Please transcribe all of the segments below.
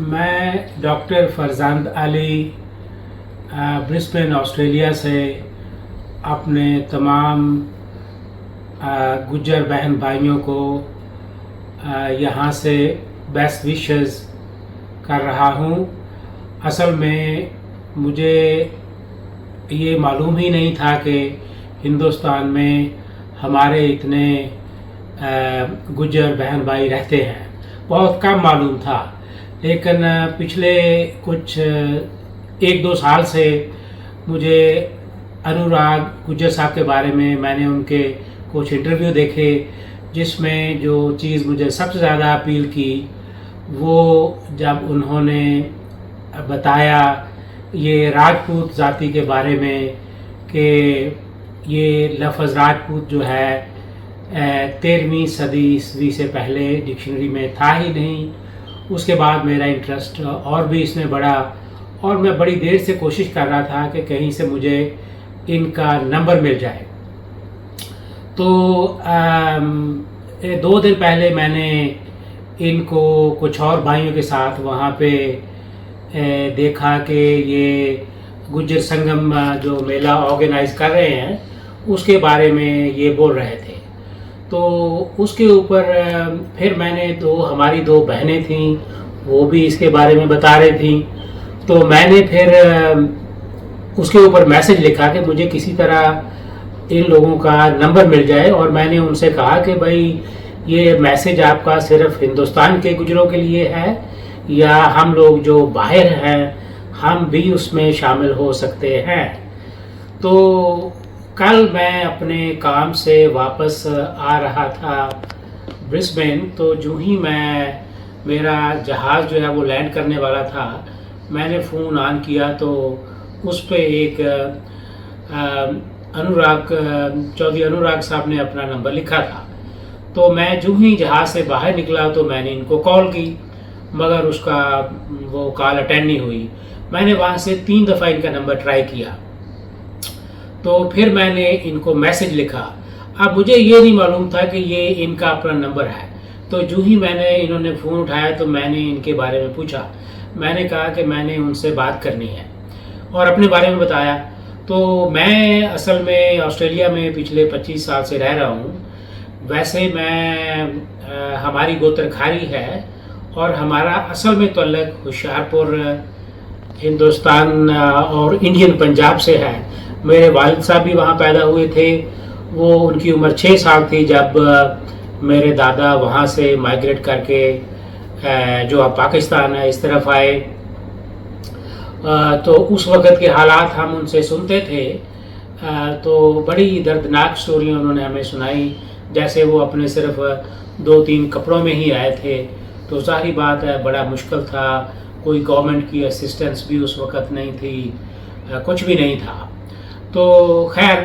मैं doctor फरजांद Ali Brisbane Australia से अपने तमाम गुज्जर बहन भाइयों को यहाँ से बेस्ट विशेस कर रहा हूँ। असल में मुझे ये मालूम ही नहीं था कि हिंदुस्तान में हमारे इतने गुज्जर बहन भाई रहते हैं। बहुत कम मालूम था, लेकिन पिछले कुछ 1-2 साल से मुझे अनुराग गुज्जर साहब के बारे में मैंने उनके कुछ इंटरव्यू देखे, जिसमें जो चीज़ मुझे सबसे ज़्यादा अपील की वो जब उन्होंने बताया ये राजपूत जाति के बारे में कि ये लफ्ज़ राजपूत जो है 13वीं सदी ईस्वी से पहले डिक्शनरी में था ही नहीं। उसके बाद मेरा इंटरेस्ट और भी इसमें बढ़ा और मैं बड़ी देर से कोशिश कर रहा था कि कहीं से मुझे इनका नंबर मिल जाए। तो 2 दिन पहले मैंने इनको कुछ और भाइयों के साथ वहाँ पे देखा कि ये गुज्जर संगम जो मेला ऑर्गेनाइज कर रहे हैं उसके बारे में ये बोल रहे थे। तो उसके ऊपर फिर मैंने हमारी 2 बहनें थीं, वो भी इसके बारे में बता रही थीं। तो मैंने फिर उसके ऊपर मैसेज लिखा कि मुझे किसी तरह इन लोगों का नंबर मिल जाए, और मैंने उनसे कहा कि भाई ये मैसेज आपका सिर्फ हिंदुस्तान के गुजरों के लिए है या हम लोग जो बाहर हैं हम भी उसमें शामिल हो सकते हैं। तो कल मैं अपने काम से वापस आ रहा था ब्रिस्बेन, तो जो ही मेरा जहाज़ जो है वो लैंड करने वाला था, मैंने फ़ोन ऑन किया तो उस पे एक चौधरी अनुराग साहब ने अपना नंबर लिखा था। तो मैं जो ही जहाज़ से बाहर निकला तो मैंने इनको कॉल की, मगर उसका वो कॉल अटेंड नहीं हुई। मैंने वहाँ से 3 दफ़ा इनका नंबर ट्राई किया, तो फिर मैंने इनको मैसेज लिखा। अब मुझे ये नहीं मालूम था कि ये इनका अपना नंबर है। तो जो ही इन्होंने फ़ोन उठाया तो मैंने इनके बारे में पूछा। मैंने कहा कि मैंने उनसे बात करनी है और अपने बारे में बताया। तो मैं असल में ऑस्ट्रेलिया में पिछले 25 साल से रह रहा हूँ। वैसे मैं हमारी गोत्रखारी है और हमारा असल में तल्लुक़ होशियारपुर हिंदुस्तान और इंडियन पंजाब से है। मेरे वालिद साहब भी वहाँ पैदा हुए थे। वो उनकी उम्र 6 साल थी जब मेरे दादा वहाँ से माइग्रेट करके जो अब पाकिस्तान है इस तरफ आए। तो उस वक़्त के हालात हम उनसे सुनते थे। तो बड़ी दर्दनाक स्टोरी उन्होंने हमें सुनाई, जैसे वो अपने सिर्फ 2-3 कपड़ों में ही आए थे। तो ज़ाहिर बात है बड़ा मुश्किल था, कोई गवर्नमेंट की असिस्टेंस भी उस वक़्त नहीं थी, कुछ भी नहीं था। तो खैर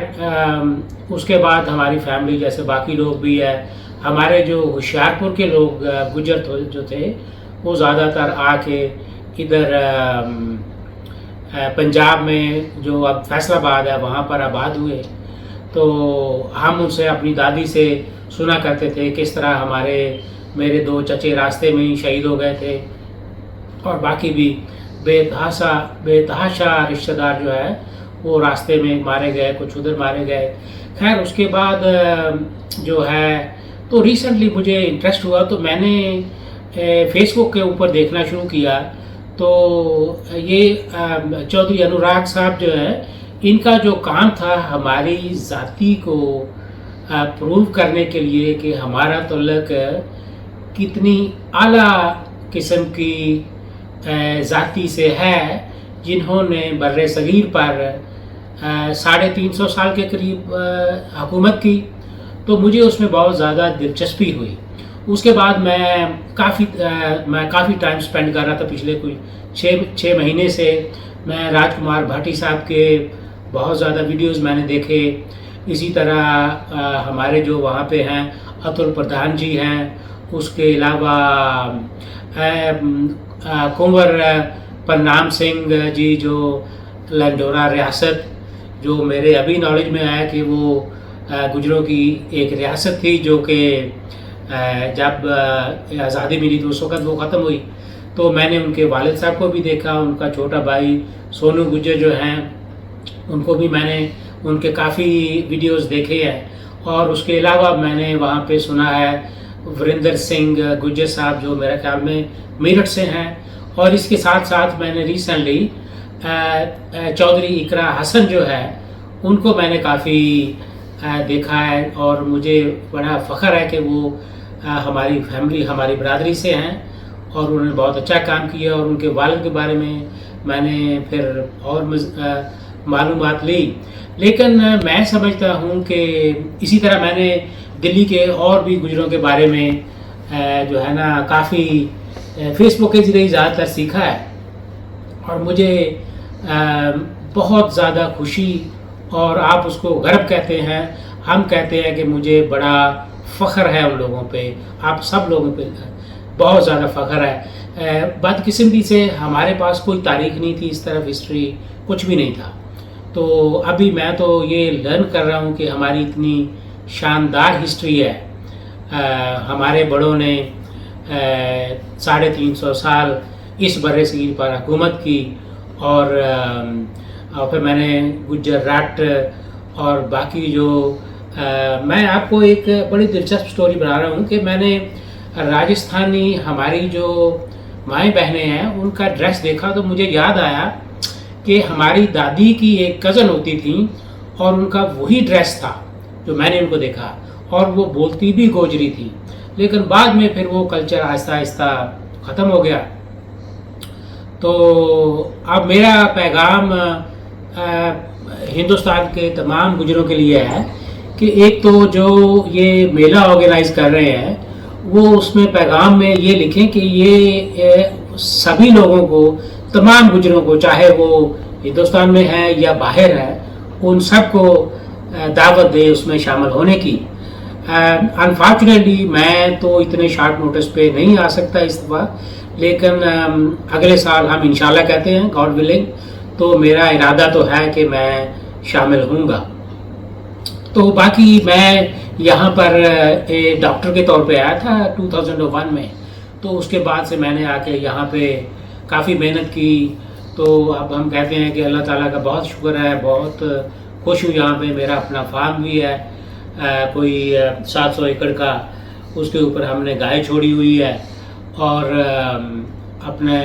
उसके बाद हमारी फैमिली जैसे बाकी लोग भी है, हमारे जो होशियारपुर के लोग गुजर जो थे वो ज़्यादातर आके इधर पंजाब में जो अब फैसलाबाद है वहाँ पर आबाद हुए। तो हम उनसे अपनी दादी से सुना करते थे किस तरह मेरे 2 चचे रास्ते में ही शहीद हो गए थे और बाकी भी बेतहाशा रिश्तेदार जो है वो रास्ते में मारे गए, कुछ उधर मारे गए। खैर उसके बाद जो है तो रिसेंटली मुझे इंटरेस्ट हुआ, तो मैंने फेसबुक के ऊपर देखना शुरू किया। तो ये चौधरी अनुराग साहब जो है इनका जो काम था हमारी जाति को प्रूव करने के लिए कि हमारा तल्लुक़ कितनी आला किस्म की जाति से है जिन्होंने बर्रे सगीर पर 350 साल के करीब हुकूमत की। तो मुझे उसमें बहुत ज़्यादा दिलचस्पी हुई। उसके बाद मैं काफ़ी टाइम स्पेंड कर रहा था। पिछले कोई 6 महीने से मैं राजकुमार भाटी साहब के बहुत ज़्यादा वीडियोस मैंने देखे। इसी तरह हमारे जो वहाँ पे हैं अतुल प्रधान जी हैं, उसके अलावा कुंवर परनाम सिंह जी जो लंडोरा रियासत, जो मेरे अभी नॉलेज में आया कि वो गुजरों की एक रियासत थी जो कि जब आज़ादी मिली तो उस वक़्त वो ख़त्म हुई। तो मैंने उनके वालिद साहब को भी देखा, उनका छोटा भाई सोनू गुज्जर जो हैं उनको भी मैंने उनके काफ़ी वीडियोस देखे हैं। और उसके अलावा मैंने वहाँ पे सुना है वीरेंद्र सिंह गुज्जर साहब जो मेरे ख्याल में मेरठ से हैं। और इसके साथ साथ मैंने रिसेंटली चौधरी इकरा हसन जो है उनको मैंने काफ़ी देखा है, और मुझे बड़ा फ़ख्र है कि वो हमारी फैमिली, हमारी बरादरी से हैं और उन्होंने बहुत अच्छा काम किया। और उनके वालिद के बारे में मैंने फिर और मालूमात ली। लेकिन मैं समझता हूँ कि इसी तरह मैंने दिल्ली के और भी गुजरों के बारे में जो है ना काफ़ी फेसबुक के ज़रिए ज़्यादातर सीखा है, और मुझे बहुत ज़्यादा खुशी, और आप उसको गर्व कहते हैं, हम कहते हैं कि मुझे बड़ा फ़ख्र है उन लोगों पे, आप सब लोगों पे बहुत ज़्यादा फ़ख्र है। बदकिस्मती से हमारे पास कोई तारीख़ नहीं थी, इस तरफ हिस्ट्री कुछ भी नहीं था। तो अभी मैं तो ये लर्न कर रहा हूँ कि हमारी इतनी शानदार हिस्ट्री है। हमारे बड़ों ने 350 साल इस बर्रे-सगीर पर हुकूमत की, और फिर मैंने गुजरात और बाकी जो मैं आपको एक बड़ी दिलचस्प स्टोरी बना रहा हूँ कि मैंने राजस्थानी हमारी जो माएँ बहनें हैं उनका ड्रेस देखा तो मुझे याद आया कि हमारी दादी की एक कज़न होती थी और उनका वही ड्रेस था जो मैंने उनको देखा, और वो बोलती भी गोजरी थी। लेकिन बाद में फिर वो कल्चर आहिस्ता आहिस्ता ख़त्म हो गया। तो अब मेरा पैगाम हिंदुस्तान के तमाम गुजरों के लिए है कि एक तो जो ये मेला ऑर्गेनाइज कर रहे हैं वो उसमें पैगाम में ये लिखें कि ये सभी लोगों को, तमाम गुजरों को, चाहे वो हिंदुस्तान में है या बाहर है, उन सब को दावत दे उसमें शामिल होने की। अनफॉर्चुनेटली मैं तो इतने शॉर्ट नोटिस पे नहीं आ सकता इस दफ़ा, लेकिन अगले साल हम इंशाल्लाह कहते हैं, गॉड विलिंग, तो मेरा इरादा तो है कि मैं शामिल हूँगा। तो बाकी मैं यहाँ पर एक डॉक्टर के तौर पे आया था 2001 में, तो उसके बाद से मैंने आके यहाँ पे काफ़ी मेहनत की। तो अब हम कहते हैं कि अल्लाह ताला का बहुत शुक्र है, बहुत खुश हूँ। यहाँ पे मेरा अपना फार्म भी है, कोई 700 एकड़ का, उसके ऊपर हमने गाय छोड़ी हुई है। और अपने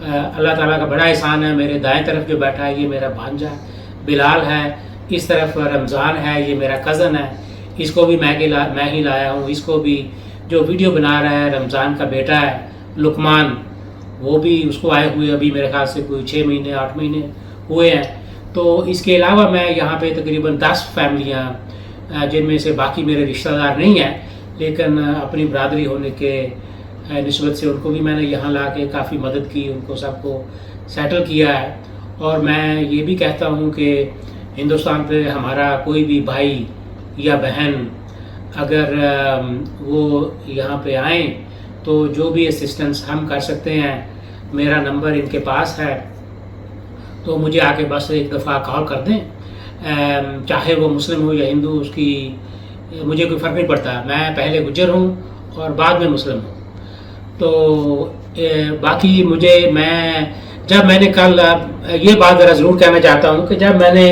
अल्लाह ताला का बड़ा एहसान है, मेरे दाएं तरफ जो बैठा है ये मेरा भांजा बिलाल है, इस तरफ रमज़ान है, ये मेरा कज़न है, इसको भी मैं ही लाया हूँ। इसको भी जो वीडियो बना रहा है रमज़ान का बेटा है लुकमान, वो भी उसको आए हुए अभी मेरे ख्याल से कोई 6 महीने 8 महीने हुए हैं। तो इसके अलावा मैं यहाँ पे तकरीबन 10 फैमिलियाँ, जिनमें से बाकी मेरे रिश्तेदार नहीं हैं, लेकिन अपनी बरादरी होने के निस्बत से उनको भी मैंने यहाँ ला के काफ़ी मदद की, उनको सबको सेटल किया है। और मैं ये भी कहता हूँ कि हिंदुस्तान पे हमारा कोई भी भाई या बहन अगर वो यहाँ पे आए तो जो भी असिस्टेंस हम कर सकते हैं, मेरा नंबर इनके पास है, तो मुझे आके बस एक दफ़ा कॉल कर दें। चाहे वो मुस्लिम हो या हिंदू, उसकी मुझे कोई फ़र्क नहीं पड़ता। मैं पहले गुज्जर हूँ और बाद में मुस्लिम हूँ। तो बाकी जब मैंने कल ये बात ज़रा ज़रूर कहना चाहता हूँ कि जब मैंने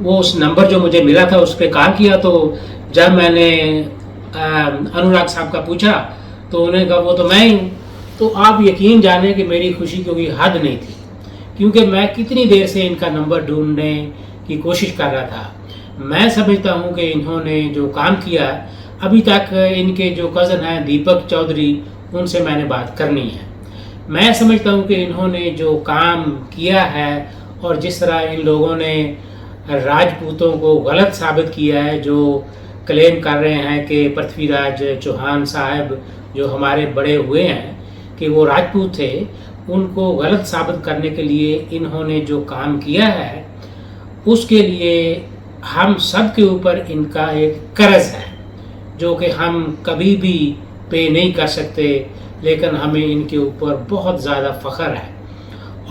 वो उस नंबर जो मुझे मिला था उस पर कॉल किया, तो जब मैंने अनुराग साहब का पूछा तो उन्होंने कहा वो तो मैं ही हूँ। तो आप यकीन जाने कि मेरी खुशी की कोई हद नहीं थी, क्योंकि मैं कितनी देर से इनका नंबर ढूंढने की कोशिश कर रहा था। मैं समझता हूँ कि इन्होंने जो काम किया अभी तक, इनके जो कज़न हैं दीपक चौधरी, उनसे मैंने बात करनी है। मैं समझता हूँ कि इन्होंने जो काम किया है और जिस तरह इन लोगों ने राजपूतों को गलत साबित किया है, जो क्लेम कर रहे हैं कि पृथ्वीराज चौहान साहब जो हमारे बड़े हुए हैं कि वो राजपूत थे, उनको गलत साबित करने के लिए इन्होंने जो काम किया है उसके लिए हम सब के ऊपर इनका एक कर्ज है जो कि हम कभी भी पे नहीं कर सकते, लेकिन हमें इनके ऊपर बहुत ज़्यादा फ़ख्र है।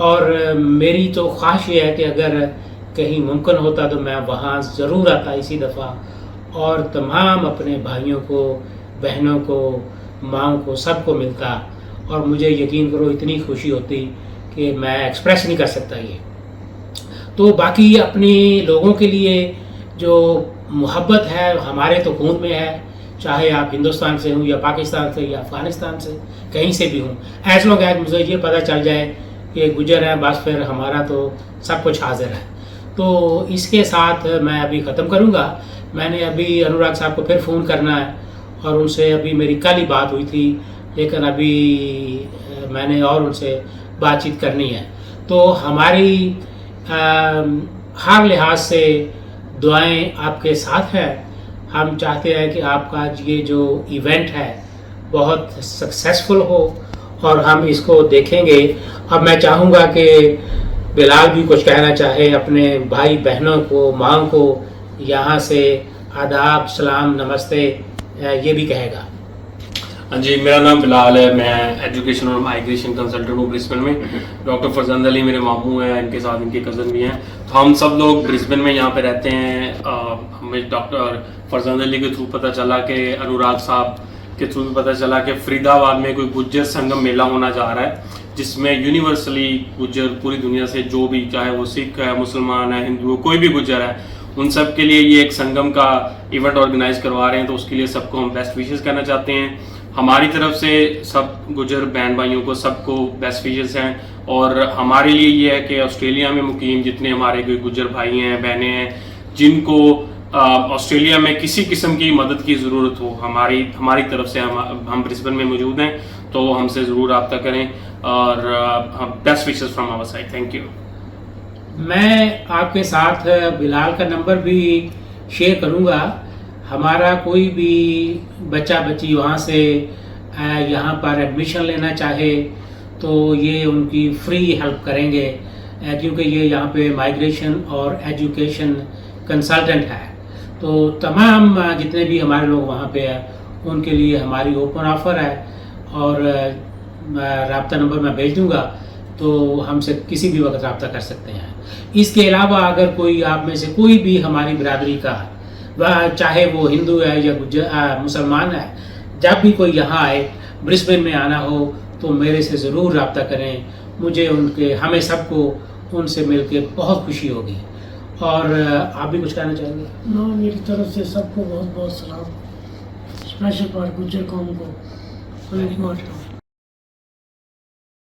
और मेरी तो ख्वाहिश ये है कि अगर कहीं मुमकिन होता तो मैं वहाँ ज़रूर आता इसी दफ़ा, और तमाम अपने भाइयों को, बहनों को, माँओं को, सबको मिलता और मुझे यकीन करो इतनी खुशी होती कि मैं एक्सप्रेस नहीं कर सकता ये। तो बाकी अपने लोगों के लिए जो मोहब्बत है हमारे तो खून में है, चाहे आप हिंदुस्तान से हों या पाकिस्तान से या अफ़गानिस्तान से, कहीं से भी हों, एज लॉन्ग एज मुझे ये पता चल जाए कि गुजर है, बस फिर हमारा तो सब कुछ हाजिर है। तो इसके साथ मैं अभी ख़त्म करूँगा। मैंने अभी अनुराग साहब को फिर फ़ोन करना है और उनसे अभी मेरी कल ही बात हुई थी, लेकिन अभी मैंने और उनसे बातचीत करनी है। तो हमारी हर लिहाज से दुआएं आपके साथ हैं। हम चाहते हैं कि आपका ये जो इवेंट है बहुत सक्सेसफुल हो और हम इसको देखेंगे। अब मैं चाहूँगा कि बिलाल भी कुछ कहना चाहे अपने भाई बहनों को, माँ को, यहाँ से आदाब, सलाम, नमस्ते ये भी कहेगा। हाँ जी, मेरा नाम बिलाल है, मैं एजुकेशन और माइग्रेशन कंसल्टेंट हूँ ब्रिस्बेन में। डॉक्टर फरजंद अली मेरे मामू हैं, इनके साथ इनके कज़न भी हैं। तो हम सब लोग ब्रिस्बेन में यहाँ पे रहते हैं। हमें डॉक्टर फरजंद अली के थ्रू पता चला कि अनुराग साहब के थ्रू भी पता चला कि फरीदाबाद में कोई गुज्जर संगम मेला होना जा रहा है, जिसमें यूनिवर्सली गुज्जर पूरी दुनिया से जो भी, चाहे वो सिख है, मुसलमान है, हिंदू, कोई भी गुज्जर है, उन सब के लिए ये एक संगम का इवेंट ऑर्गेनाइज करवा रहे हैं। तो उसके लिए सबको हम बेस्ट विशेस करना चाहते हैं। हमारी तरफ से सब गुजर बहन भाइयों को सबको बेस्ट विशेस हैं। और हमारे लिए ये है कि ऑस्ट्रेलिया में मुकीम जितने हमारे कोई गुजर भाई हैं, बहनें हैं, जिनको ऑस्ट्रेलिया में किसी किस्म की मदद की ज़रूरत हो, हमारी तरफ से हम ब्रिस्बेन में मौजूद हैं, तो हमसे ज़रूर रब्ता करें। और best wishes from our side. Thank you. मैं आपके साथ बिलाल का नंबर भी शेयर करूँगा। हमारा कोई भी बच्चा बच्ची वहाँ से यहाँ पर एडमिशन लेना चाहे तो ये उनकी फ्री हेल्प करेंगे, क्योंकि ये यहाँ पे माइग्रेशन और एजुकेशन कंसल्टेंट है। तो तमाम जितने भी हमारे लोग वहाँ पे हैं उनके लिए हमारी ओपन ऑफ़र है और राब्ता नंबर मैं भेज दूँगा, तो हमसे किसी भी वक्त रब्ता कर सकते हैं। इसके अलावा अगर कोई आप में से कोई भी हमारी बिरादरी का, वह चाहे वो हिंदू है या मुसलमान है, जब भी कोई यहाँ आए, ब्रिस्बेन में आना हो, तो मेरे से ज़रूर रब्ता करें। मुझे हमें सबको उनसे मिलके बहुत खुशी होगी। और आप भी कुछ कहना चाहेंगे? ना, मेरी तरफ से सबको बहुत बहुत सलाम, स्पेशल पर गुज्जर कौम को।